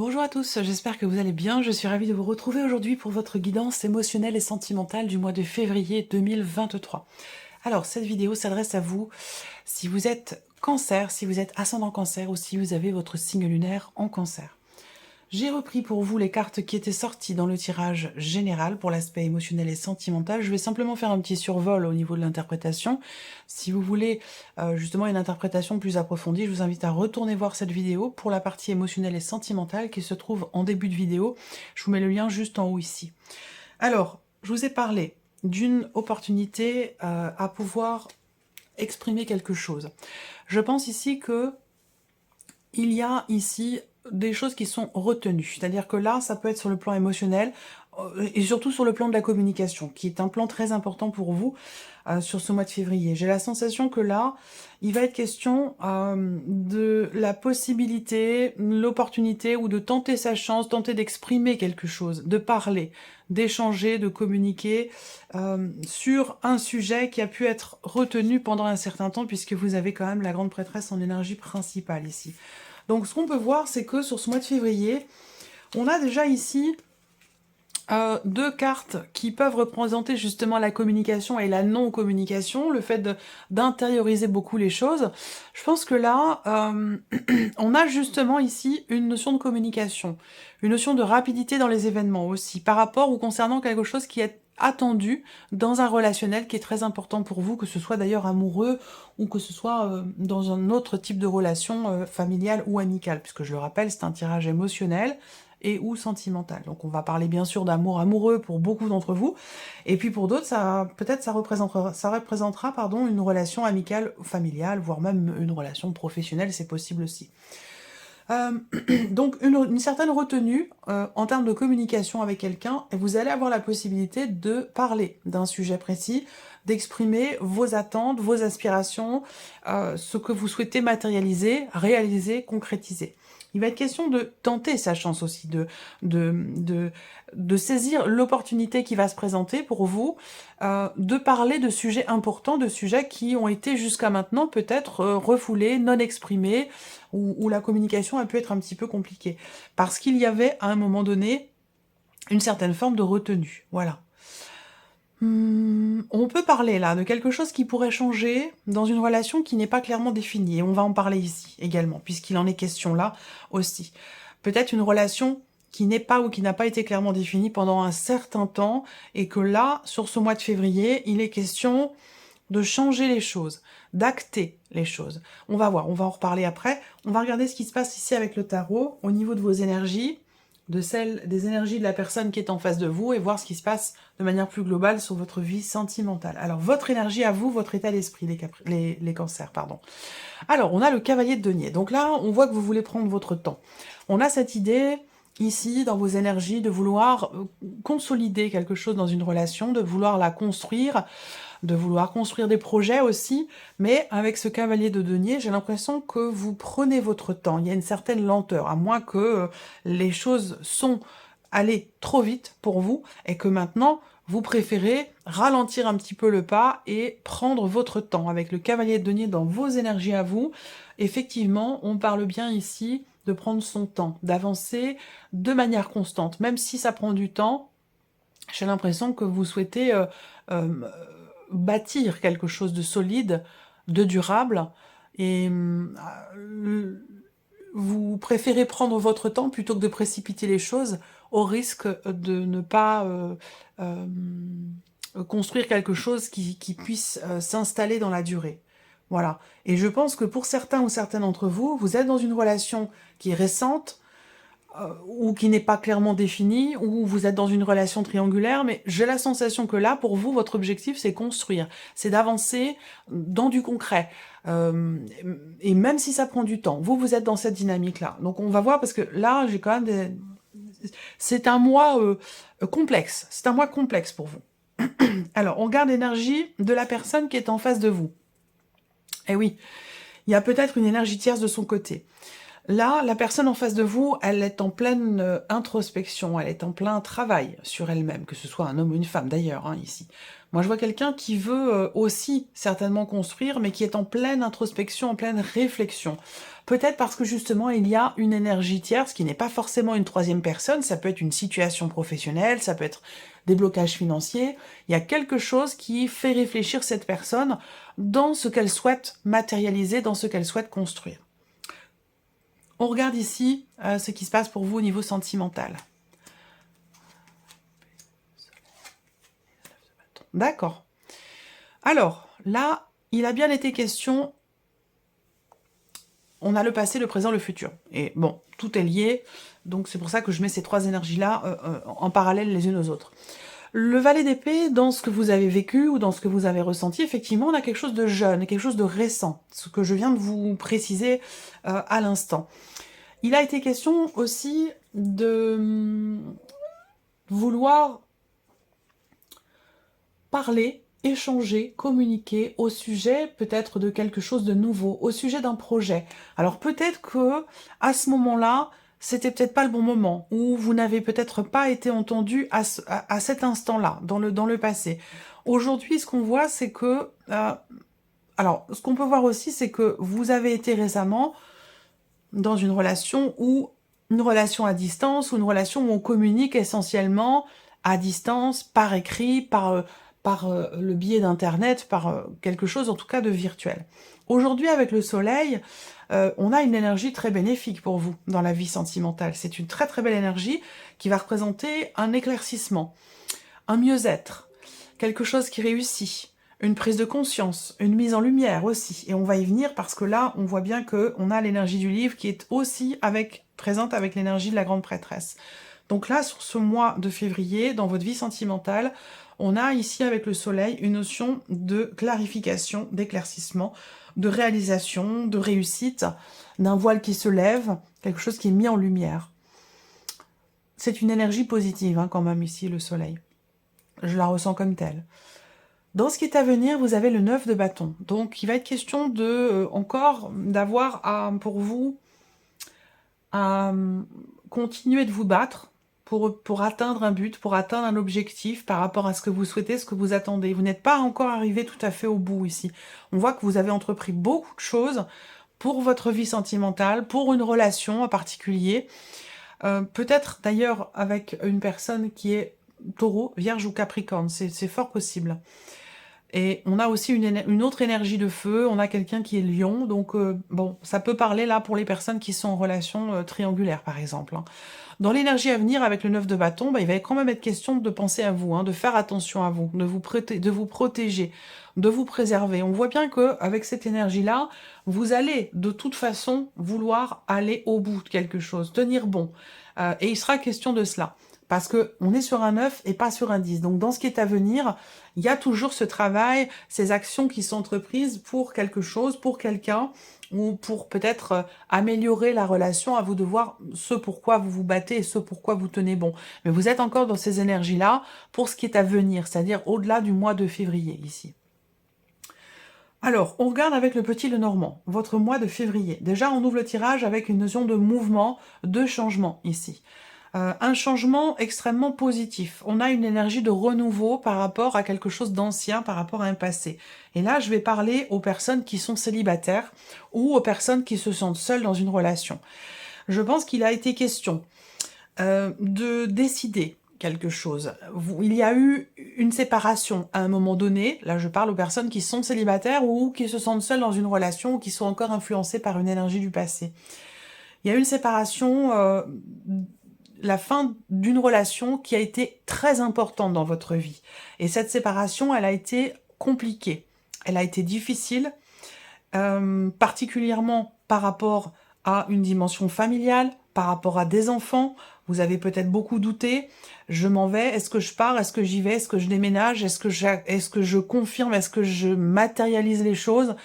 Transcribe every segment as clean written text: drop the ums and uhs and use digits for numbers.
Bonjour à tous, j'espère que vous allez bien. Je suis ravie de vous retrouver aujourd'hui pour votre guidance émotionnelle et sentimentale du mois de février 2023. Alors, cette vidéo s'adresse à vous si vous êtes cancer, si vous êtes ascendant cancer ou si vous avez votre signe lunaire en cancer. J'ai repris pour vous les cartes qui étaient sorties dans le tirage général pour l'aspect émotionnel et sentimental. Je vais simplement faire un petit survol au niveau de l'interprétation. Si vous voulez justement une interprétation plus approfondie, je vous invite à retourner voir cette vidéo pour la partie émotionnelle et sentimentale qui se trouve en début de vidéo. Je vous mets le lien juste en haut ici. Alors, je vous ai parlé d'une opportunité à pouvoir exprimer quelque chose. Je pense ici que il y a ici des choses qui sont retenues. C'est-à-dire que là, ça peut être sur le plan émotionnel et surtout sur le plan de la communication, qui est un plan très important pour vous sur ce mois de février. J'ai la sensation que là, il va être question de la possibilité, l'opportunité ou de tenter sa chance, tenter d'exprimer quelque chose, de parler, d'échanger, de communiquer sur un sujet qui a pu être retenu pendant un certain temps puisque vous avez quand même la grande prêtresse en énergie principale ici. Donc ce qu'on peut voir, c'est que sur ce mois de février, on a déjà ici deux cartes qui peuvent représenter justement la communication et la non-communication, le fait d'intérioriser beaucoup les choses. Je pense que là, on a justement ici une notion de communication, une notion de rapidité dans les événements aussi, par rapport ou concernant quelque chose qui est attendu dans un relationnel qui est très important pour vous, que ce soit d'ailleurs amoureux ou que ce soit dans un autre type de relation familiale ou amicale, puisque je le rappelle, c'est un tirage émotionnel et ou sentimental. Donc on va parler bien sûr d'amour amoureux pour beaucoup d'entre vous, et puis pour d'autres, peut-être ça représentera une relation amicale, familiale, voire même une relation professionnelle, c'est possible aussi. Donc une certaine retenue en termes de communication avec quelqu'un, et vous allez avoir la possibilité de parler d'un sujet précis, d'exprimer vos attentes, vos aspirations, ce que vous souhaitez matérialiser, réaliser, concrétiser. Il va être question de tenter sa chance aussi, de saisir l'opportunité qui va se présenter pour vous, de parler de sujets importants, de sujets qui ont été jusqu'à maintenant peut-être refoulés, non exprimés, où la communication a pu être un petit peu compliquée. Parce qu'il y avait, à un moment donné, une certaine forme de retenue. Voilà. On peut parler là de quelque chose qui pourrait changer dans une relation qui n'est pas clairement définie. Et on va en parler ici également, puisqu'il en est question là aussi. Peut-être une relation qui n'est pas ou qui n'a pas été clairement définie pendant un certain temps, et que là, sur ce mois de février, il est question de changer les choses, d'acter les choses. On va voir, on va en reparler après. On va regarder ce qui se passe ici avec le tarot, au niveau de vos énergies, de celles des énergies de la personne qui est en face de vous, et voir ce qui se passe de manière plus globale sur votre vie sentimentale. Alors, votre énergie à vous, votre état d'esprit, les cancers, pardon. Alors, on a le cavalier de denier. Donc là, on voit que vous voulez prendre votre temps. On a cette idée ici, dans vos énergies, de vouloir consolider quelque chose dans une relation, de vouloir la construire, de vouloir construire des projets aussi, mais avec ce cavalier de denier, j'ai l'impression que vous prenez votre temps. Il y a une certaine lenteur, à moins que les choses sont allées trop vite pour vous, et que maintenant, vous préférez ralentir un petit peu le pas et prendre votre temps. Avec le cavalier de denier dans vos énergies à vous, effectivement, on parle bien ici de prendre son temps, d'avancer de manière constante. Même si ça prend du temps, j'ai l'impression que vous souhaitez bâtir quelque chose de solide, de durable, et vous préférez prendre votre temps plutôt que de précipiter les choses au risque de ne pas construire quelque chose qui puisse s'installer dans la durée. Voilà. Et je pense que pour certains ou certaines d'entre vous, vous êtes dans une relation qui est récente, ou qui n'est pas clairement définie, ou vous êtes dans une relation triangulaire, mais j'ai la sensation que là, pour vous, votre objectif, c'est construire, c'est d'avancer dans du concret. Et même si ça prend du temps, vous êtes dans cette dynamique-là. Donc on va voir, parce que là, j'ai quand même des... C'est un mois complexe, c'est un mois complexe pour vous. Alors, on garde l'énergie de la personne qui est en face de vous. Eh oui, il y a peut-être une énergie tierce de son côté. Là, la personne en face de vous, elle est en pleine introspection, elle est en plein travail sur elle-même, que ce soit un homme ou une femme d'ailleurs, hein, ici. Moi, je vois quelqu'un qui veut aussi certainement construire, mais qui est en pleine introspection, en pleine réflexion. Peut-être parce que justement, il y a une énergie tierce qui n'est pas forcément une troisième personne, ça peut être une situation professionnelle, ça peut être des blocages financiers. Il y a quelque chose qui fait réfléchir cette personne dans ce qu'elle souhaite matérialiser, dans ce qu'elle souhaite construire. On regarde ici ce qui se passe pour vous au niveau sentimental. D'accord. Alors, là, il a bien été question, on a le passé, le présent, le futur. Et bon, tout est lié, donc c'est pour ça que je mets ces trois énergies-là en parallèle les unes aux autres. Le valet d'épée, dans ce que vous avez vécu ou dans ce que vous avez ressenti, effectivement, on a quelque chose de jeune, quelque chose de récent, ce que je viens de vous préciser à l'instant. Il a été question aussi de vouloir parler, échanger, communiquer au sujet peut-être de quelque chose de nouveau, au sujet d'un projet. Alors peut-être que à ce moment-là, c'était peut-être pas le bon moment, ou vous n'avez peut-être pas été entendu à cet instant-là, dans le passé. Aujourd'hui, ce qu'on voit, c'est que... alors, ce qu'on peut voir aussi, c'est que vous avez été récemment dans une relation à distance, ou une relation où on communique essentiellement à distance, par écrit, par le biais d'Internet, par quelque chose en tout cas de virtuel. Aujourd'hui, avec le soleil, on a une énergie très bénéfique pour vous dans la vie sentimentale. C'est une très très belle énergie qui va représenter un éclaircissement, un mieux-être, quelque chose qui réussit, une prise de conscience, une mise en lumière aussi. Et on va y venir parce que là, on voit bien qu'on a l'énergie du livre qui est aussi présente avec l'énergie de la grande prêtresse. Donc là, sur ce mois de février, dans votre vie sentimentale, on a ici avec le soleil une notion de clarification, d'éclaircissement, de réalisation, de réussite, d'un voile qui se lève, quelque chose qui est mis en lumière. C'est une énergie positive hein, quand même ici, le soleil. Je la ressens comme telle. Dans ce qui est à venir, vous avez le 9 de bâton. Donc, il va être question de, encore d'avoir pour vous à continuer de vous battre pour atteindre un but, pour atteindre un objectif par rapport à ce que vous souhaitez, ce que vous attendez. Vous n'êtes pas encore arrivé tout à fait au bout ici. On voit que vous avez entrepris beaucoup de choses pour votre vie sentimentale, pour une relation en particulier. Peut-être d'ailleurs avec une personne qui est Taureau, Vierge ou Capricorne, c'est fort possible. Et on a aussi une autre énergie de feu, on a quelqu'un qui est Lion, donc bon, ça peut parler là pour les personnes qui sont en relation triangulaire par exemple. Hein. Dans l'énergie à venir avec le 9 de bâton, il va quand même être question de penser à vous, hein, de faire attention à vous, de vous protéger, de vous préserver. On voit bien qu'avec cette énergie-là, vous allez de toute façon vouloir aller au bout de quelque chose, tenir bon. Et il sera question de cela. Parce qu'on est sur un 9 et pas sur un 10. Donc dans ce qui est à venir, il y a toujours ce travail, ces actions qui sont entreprises pour quelque chose, pour quelqu'un, ou pour peut-être améliorer la relation, à vous de voir ce pourquoi vous vous battez et ce pourquoi vous tenez bon. Mais vous êtes encore dans ces énergies-là pour ce qui est à venir, c'est-à-dire au-delà du mois de février ici. Alors, on regarde avec le petit Lenormand, votre mois de février. Déjà, on ouvre le tirage avec une notion de mouvement, de changement ici. Un changement extrêmement positif. On a une énergie de renouveau par rapport à quelque chose d'ancien, par rapport à un passé. Et là, je vais parler aux personnes qui sont célibataires ou aux personnes qui se sentent seules dans une relation. Je pense qu'il a été question de décider quelque chose. Il y a eu une séparation à un moment donné. Là, je parle aux personnes qui sont célibataires ou qui se sentent seules dans une relation ou qui sont encore influencées par une énergie du passé. Il y a eu une séparation... la fin d'une relation qui a été très importante dans votre vie. Et cette séparation, elle a été compliquée. Elle a été difficile, particulièrement par rapport à une dimension familiale, par rapport à des enfants. Vous avez peut-être beaucoup douté. Je m'en vais, est-ce que je pars, est-ce que j'y vais, est-ce que je déménage, est-ce que je confirme, est-ce que je matérialise les choses?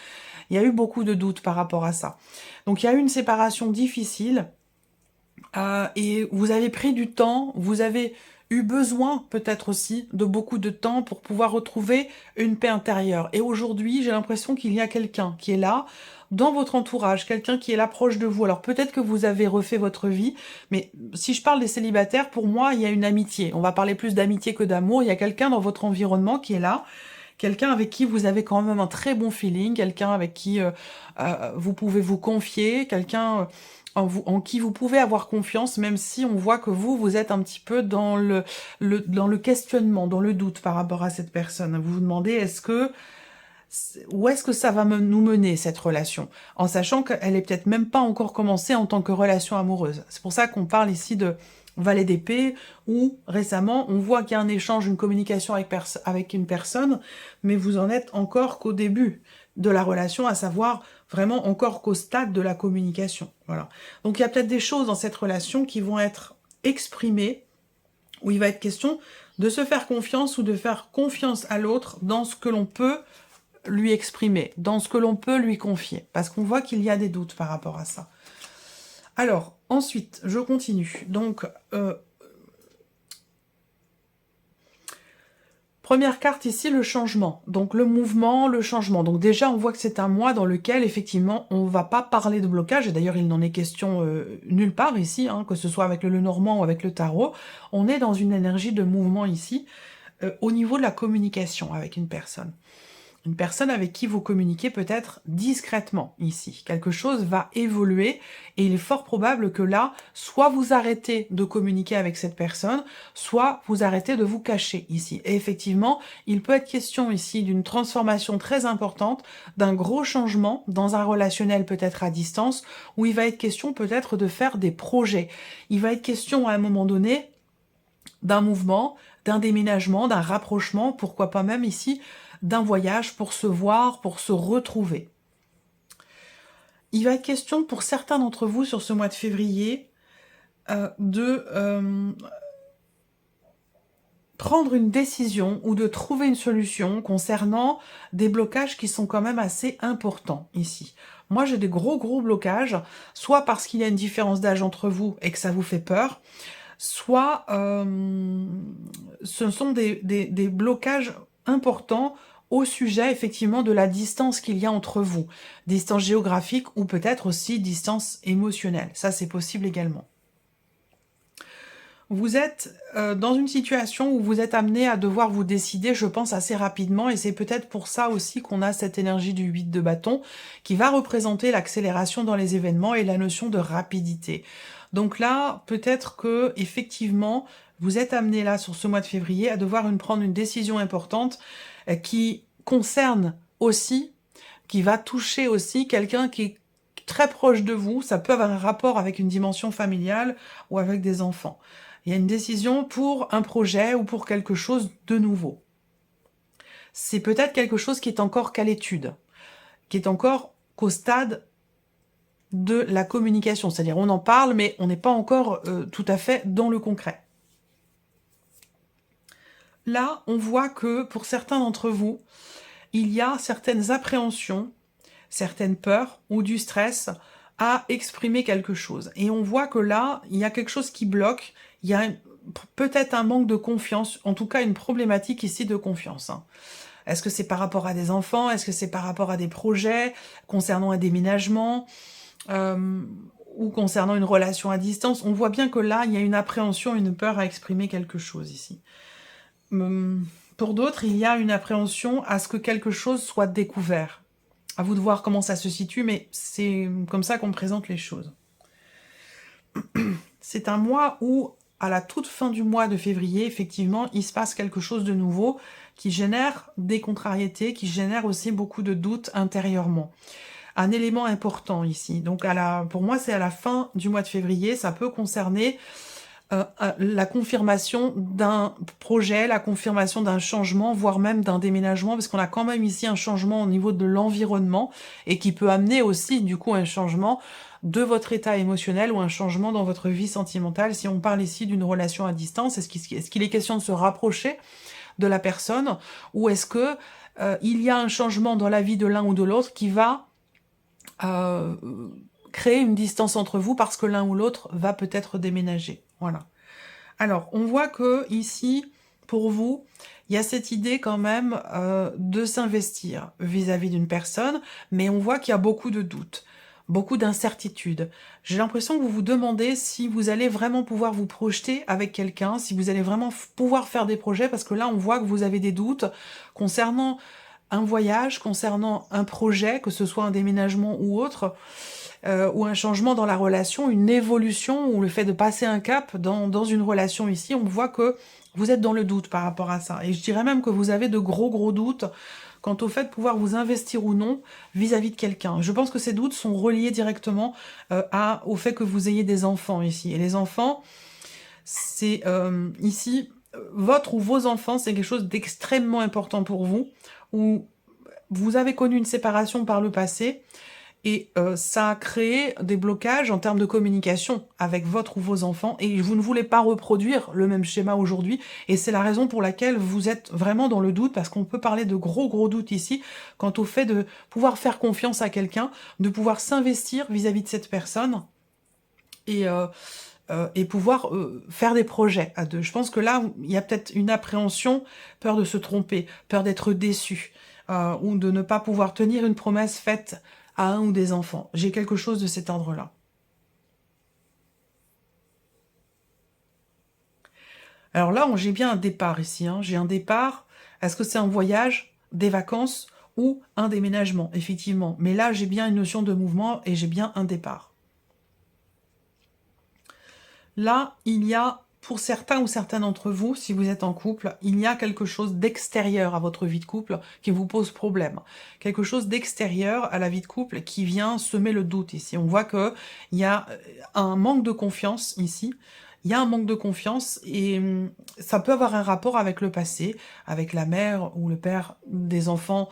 Il y a eu beaucoup de doutes par rapport à ça. Donc il y a eu une séparation difficile. Et vous avez pris du temps, vous avez eu besoin peut-être aussi de beaucoup de temps pour pouvoir retrouver une paix intérieure. Et aujourd'hui, j'ai l'impression qu'il y a quelqu'un qui est là, dans votre entourage, quelqu'un qui est là proche de vous. Alors peut-être que vous avez refait votre vie, mais si je parle des célibataires, pour moi, il y a une amitié. On va parler plus d'amitié que d'amour. Il y a quelqu'un dans votre environnement qui est là, quelqu'un avec qui vous avez quand même un très bon feeling, quelqu'un avec qui vous pouvez vous confier, quelqu'un en qui vous pouvez avoir confiance, même si on voit que vous êtes un petit peu dans dans le questionnement, dans le doute par rapport à cette personne. Vous vous demandez, où est-ce que ça va nous mener, cette relation? En sachant qu'elle est peut-être même pas encore commencée en tant que relation amoureuse. C'est pour ça qu'on parle ici de valet d'épée, où récemment, on voit qu'il y a un échange, une communication avec une personne, mais vous en êtes encore qu'au début de la relation, à savoir vraiment encore qu'au stade de la communication. Voilà. Donc il y a peut-être des choses dans cette relation qui vont être exprimées, où il va être question de se faire confiance ou de faire confiance à l'autre dans ce que l'on peut lui exprimer, dans ce que l'on peut lui confier, parce qu'on voit qu'il y a des doutes par rapport à ça. Alors, ensuite, je continue. Donc, première carte ici, le changement. Donc, le mouvement, le changement. Donc déjà, on voit que c'est un mois dans lequel, effectivement, on ne va pas parler de blocage, et d'ailleurs, il n'en est question nulle part ici, hein, que ce soit avec le Lenormand ou avec le tarot. On est dans une énergie de mouvement ici, au niveau de la communication avec une personne. Une personne avec qui vous communiquez peut-être discrètement ici. Quelque chose va évoluer et il est fort probable que là, soit vous arrêtez de communiquer avec cette personne, soit vous arrêtez de vous cacher ici. Et effectivement, il peut être question ici d'une transformation très importante, d'un gros changement dans un relationnel peut-être à distance, où il va être question peut-être de faire des projets. Il va être question à un moment donné d'un mouvement, d'un déménagement, d'un rapprochement, pourquoi pas même ici d'un voyage pour se voir, pour se retrouver. Il va être question pour certains d'entre vous sur ce mois de février de prendre une décision ou de trouver une solution concernant des blocages qui sont quand même assez importants ici. Moi, j'ai des gros blocages, soit parce qu'il y a une différence d'âge entre vous et que ça vous fait peur, soit ce sont des blocages importants au sujet, effectivement, de la distance qu'il y a entre vous. Distance géographique ou peut-être aussi distance émotionnelle. Ça, c'est possible également. Vous êtes dans une situation où vous êtes amené à devoir vous décider, je pense, assez rapidement, et c'est peut-être pour ça aussi qu'on a cette énergie du 8 de bâton, qui va représenter l'accélération dans les événements et la notion de rapidité. Donc là, peut-être que effectivement, vous êtes amené là, sur ce mois de février, à devoir prendre une décision importante qui concerne aussi, qui va toucher aussi quelqu'un qui est très proche de vous. Ça peut avoir un rapport avec une dimension familiale ou avec des enfants. Il y a une décision pour un projet ou pour quelque chose de nouveau. C'est peut-être quelque chose qui est encore qu'à l'étude, qui est encore qu'au stade de la communication. C'est-à-dire on en parle, mais on n'est pas encore tout à fait dans le concret. Là, on voit que pour certains d'entre vous, il y a certaines appréhensions, certaines peurs ou du stress à exprimer quelque chose. Et on voit que là, il y a quelque chose qui bloque, il y a peut-être un manque de confiance, en tout cas une problématique ici de confiance. Est-ce que c'est par rapport à des enfants? Est-ce que c'est par rapport à des projets concernant un déménagement ou concernant une relation à distance? On voit bien que là, il y a une appréhension, une peur à exprimer quelque chose ici. Pour d'autres, il y a une appréhension à ce que quelque chose soit découvert. À vous de voir comment ça se situe, mais c'est comme ça qu'on présente les choses. C'est un mois où, à la toute fin du mois de février, effectivement, il se passe quelque chose de nouveau qui génère des contrariétés, qui génère aussi beaucoup de doutes intérieurement. Un élément important ici. Donc, pour moi, c'est à la fin du mois de février. Ça peut concerner la confirmation d'un projet, la confirmation d'un changement, voire même d'un déménagement, parce qu'on a quand même ici un changement au niveau de l'environnement, et qui peut amener aussi, du coup, un changement de votre état émotionnel ou un changement dans votre vie sentimentale. Si on parle ici d'une relation à distance, est-ce qu'il est question de se rapprocher de la personne, ou est-ce que il y a un changement dans la vie de l'un ou de l'autre qui va créer une distance entre vous parce que l'un ou l'autre va peut-être déménager. Voilà. Alors, on voit que ici, pour vous, il y a cette idée quand même de s'investir vis-à-vis d'une personne, mais on voit qu'il y a beaucoup de doutes, beaucoup d'incertitudes. J'ai l'impression que vous vous demandez si vous allez vraiment pouvoir vous projeter avec quelqu'un, si vous allez vraiment pouvoir faire des projets, parce que là, on voit que vous avez des doutes concernant un voyage, concernant un projet, que ce soit un déménagement ou autre, ou un changement dans la relation, une évolution, ou le fait de passer un cap dans une relation ici, on voit que vous êtes dans le doute par rapport à ça. Et je dirais même que vous avez de gros doutes quant au fait de pouvoir vous investir ou non vis-à-vis de quelqu'un. Je pense que ces doutes sont reliés directement au fait que vous ayez des enfants ici. Et les enfants, c'est ici, votre ou vos enfants, c'est quelque chose d'extrêmement important pour vous, où vous avez connu une séparation par le passé, et ça a créé des blocages en termes de communication avec votre ou vos enfants, et vous ne voulez pas reproduire le même schéma aujourd'hui, et c'est la raison pour laquelle vous êtes vraiment dans le doute, parce qu'on peut parler de gros doutes ici, quant au fait de pouvoir faire confiance à quelqu'un, de pouvoir s'investir vis-à-vis de cette personne, et pouvoir faire des projets à deux. Je pense que là, il y a peut-être une appréhension, peur de se tromper, peur d'être déçu, ou de ne pas pouvoir tenir une promesse faite à un ou des enfants. J'ai quelque chose de cet ordre-là. Alors là, j'ai bien un départ ici. Hein. J'ai un départ. Est-ce que c'est un voyage, des vacances ou un déménagement? Effectivement. Mais là, j'ai bien une notion de mouvement et j'ai bien un départ. Là, il y a, pour certains ou certaines d'entre vous, si vous êtes en couple, il y a quelque chose d'extérieur à votre vie de couple qui vous pose problème. Quelque chose d'extérieur à la vie de couple qui vient semer le doute ici. On voit qu'il y a un manque de confiance ici. Il y a un manque de confiance et ça peut avoir un rapport avec le passé, avec la mère ou le père des enfants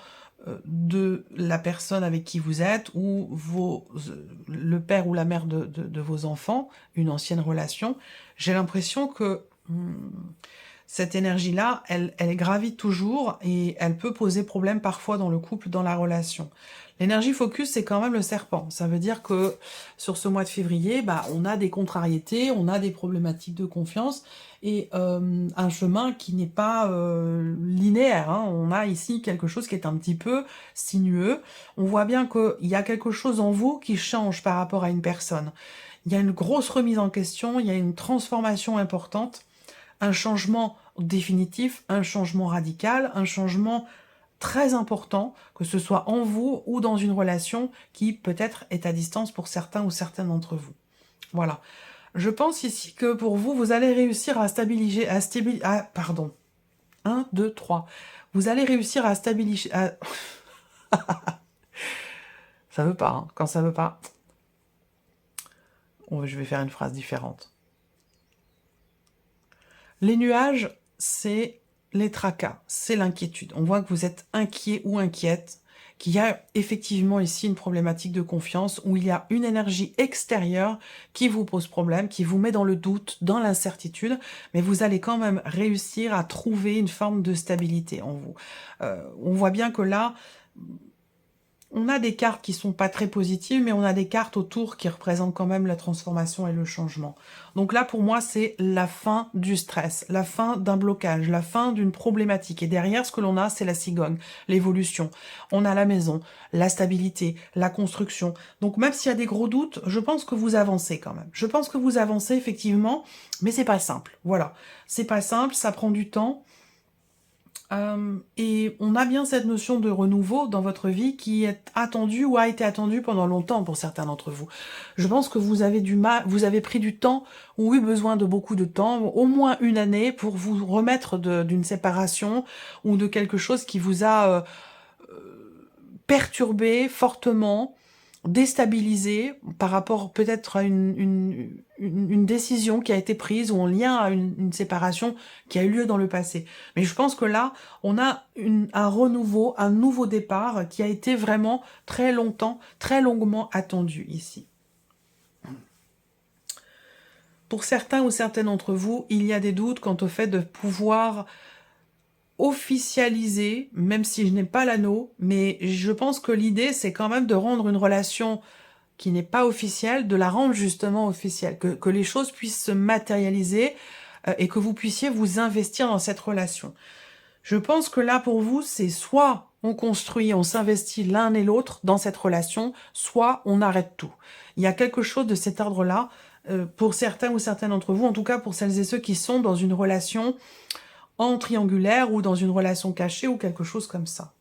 de la personne avec qui vous êtes, ou le père ou la mère de vos enfants, une ancienne relation. J'ai l'impression que cette énergie-là, elle gravite toujours et elle peut poser problème parfois dans le couple, dans la relation. L'énergie focus, c'est quand même le serpent. Ça veut dire que sur ce mois de février, on a des contrariétés, on a des problématiques de confiance et un chemin qui n'est pas linéaire. Hein. On a ici quelque chose qui est un petit peu sinueux. On voit bien qu'il y a quelque chose en vous qui change par rapport à une personne. Il y a une grosse remise en question, il y a une transformation importante, un changement définitif, un changement radical, un changement très important, que ce soit en vous ou dans une relation qui peut-être est à distance pour certains ou certaines d'entre vous. Voilà. Je pense ici que pour vous, vous allez réussir à stabiliser... pardon. 1, 2, 3. Vous allez réussir à stabiliser... Ça veut pas, hein. Quand ça veut pas... je vais faire une phrase différente. Les nuages, c'est les tracas, c'est l'inquiétude. On voit que vous êtes inquiet ou inquiète, qu'il y a effectivement ici une problématique de confiance, où il y a une énergie extérieure qui vous pose problème, qui vous met dans le doute, dans l'incertitude, mais vous allez quand même réussir à trouver une forme de stabilité en vous. On voit bien que là... on a des cartes qui sont pas très positives, mais on a des cartes autour qui représentent quand même la transformation et le changement. Donc là, pour moi, c'est la fin du stress, la fin d'un blocage, la fin d'une problématique. Et derrière, ce que l'on a, c'est la cigogne, l'évolution. On a la maison, la stabilité, la construction. Donc même s'il y a des gros doutes, je pense que vous avancez quand même. Je pense que vous avancez effectivement, mais c'est pas simple. Voilà, c'est pas simple, ça prend du temps. Et on a bien cette notion de renouveau dans votre vie qui est attendue ou a été attendue pendant longtemps pour certains d'entre vous. Je pense que vous avez vous avez pris du temps ou eu besoin de beaucoup de temps, au moins une année, pour vous remettre d'une séparation ou de quelque chose qui vous a perturbé fortement, déstabilisé par rapport peut-être à une décision qui a été prise ou en lien à une séparation qui a eu lieu dans le passé. Mais je pense que là, on a un renouveau, un nouveau départ qui a été vraiment très longtemps, très longuement attendu ici. Pour certains ou certaines d'entre vous, il y a des doutes quant au fait de pouvoir officialiser, même si je n'ai pas l'anneau, mais je pense que l'idée, c'est quand même de rendre une relation qui n'est pas officielle, de la rendre justement officielle, que les choses puissent se matérialiser et que vous puissiez vous investir dans cette relation. Je pense que là, pour vous, c'est soit on construit, on s'investit l'un et l'autre dans cette relation, soit on arrête tout. Il y a quelque chose de cet ordre-là, pour certains ou certaines d'entre vous, en tout cas pour celles et ceux qui sont dans une relation en triangulaire ou dans une relation cachée ou quelque chose comme ça.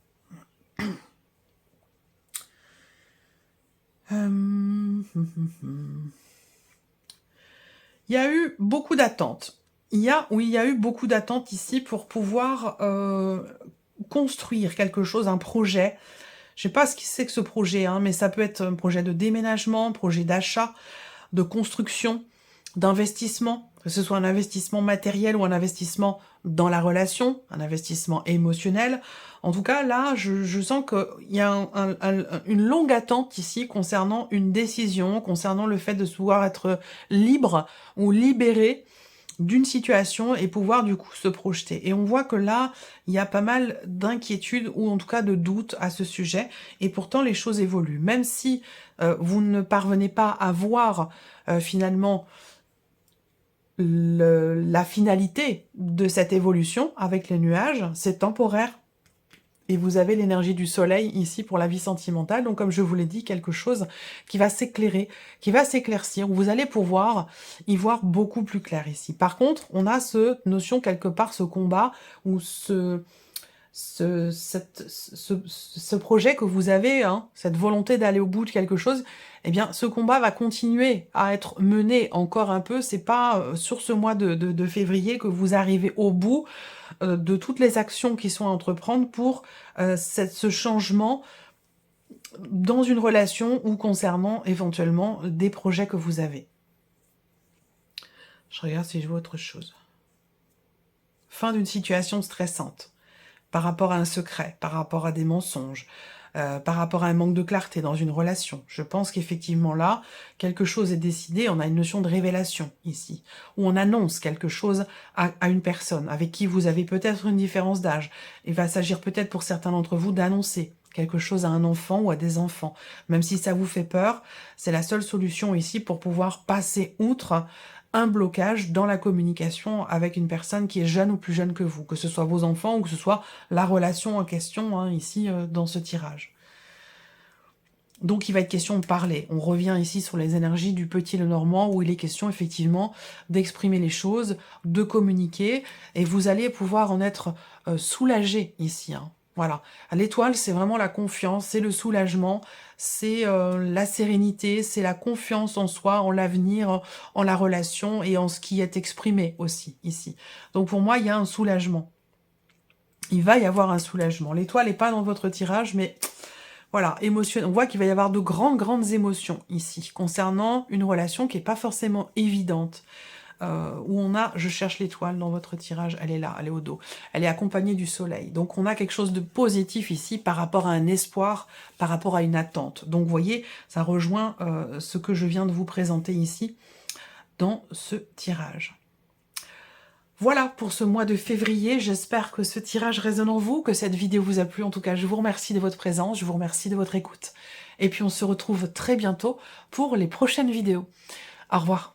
Il y a eu beaucoup d'attentes. Il y a eu beaucoup d'attentes ici pour pouvoir construire quelque chose, un projet. Je ne sais pas ce que c'est que ce projet, hein, mais ça peut être un projet de déménagement, projet d'achat, de construction, d'investissement, que ce soit un investissement matériel ou un investissement dans la relation, un investissement émotionnel. En tout cas, là, je sens qu'il y a une longue attente ici concernant une décision, concernant le fait de pouvoir être libre ou libéré d'une situation et pouvoir du coup se projeter. Et on voit que là, il y a pas mal d'inquiétudes ou en tout cas de doutes à ce sujet, et pourtant les choses évoluent. Même si vous ne parvenez pas à voir finalement la finalité de cette évolution avec les nuages, c'est temporaire. Et vous avez l'énergie du soleil ici pour la vie sentimentale. Donc, comme je vous l'ai dit, quelque chose qui va s'éclairer, qui va s'éclaircir, où vous allez pouvoir y voir beaucoup plus clair ici. Par contre, on a cette notion quelque part, ce combat, ou ce projet que vous avez, hein, cette volonté d'aller au bout de quelque chose, eh bien, ce combat va continuer à être mené encore un peu. C'est pas sur ce mois de février que vous arrivez au bout de toutes les actions qui sont à entreprendre pour ce changement dans une relation ou concernant éventuellement des projets que vous avez. Je regarde si je vois autre chose. Fin d'une situation stressante par rapport à un secret, par rapport à des mensonges, par rapport à un manque de clarté dans une relation. Je pense qu'effectivement là, quelque chose est décidé, on a une notion de révélation ici, où on annonce quelque chose à une personne avec qui vous avez peut-être une différence d'âge. Il va s'agir peut-être pour certains d'entre vous d'annoncer quelque chose à un enfant ou à des enfants. Même si ça vous fait peur, c'est la seule solution ici pour pouvoir passer outre un blocage dans la communication avec une personne qui est jeune ou plus jeune que vous, que ce soit vos enfants ou que ce soit la relation en question, hein, ici, dans ce tirage. Donc, il va être question de parler. On revient ici sur les énergies du petit Lenormand, où il est question, effectivement, d'exprimer les choses, de communiquer, et vous allez pouvoir en être soulagé ici, hein. Voilà. L'étoile, c'est vraiment la confiance, c'est le soulagement, c'est la sérénité, c'est la confiance en soi, en l'avenir, en la relation et en ce qui est exprimé aussi ici. Donc pour moi, il y a un soulagement. Il va y avoir un soulagement. L'étoile n'est pas dans votre tirage, mais voilà, on voit qu'il va y avoir de grandes émotions ici, concernant une relation qui n'est pas forcément évidente. Où on a, je cherche l'étoile dans votre tirage, elle est là, elle est au dos. Elle est accompagnée du soleil. Donc on a quelque chose de positif ici par rapport à un espoir, par rapport à une attente. Donc vous voyez, ça rejoint ce que je viens de vous présenter ici dans ce tirage. Voilà pour ce mois de février, j'espère que ce tirage résonne en vous, que cette vidéo vous a plu. En tout cas, je vous remercie de votre présence, je vous remercie de votre écoute. Et puis on se retrouve très bientôt pour les prochaines vidéos. Au revoir.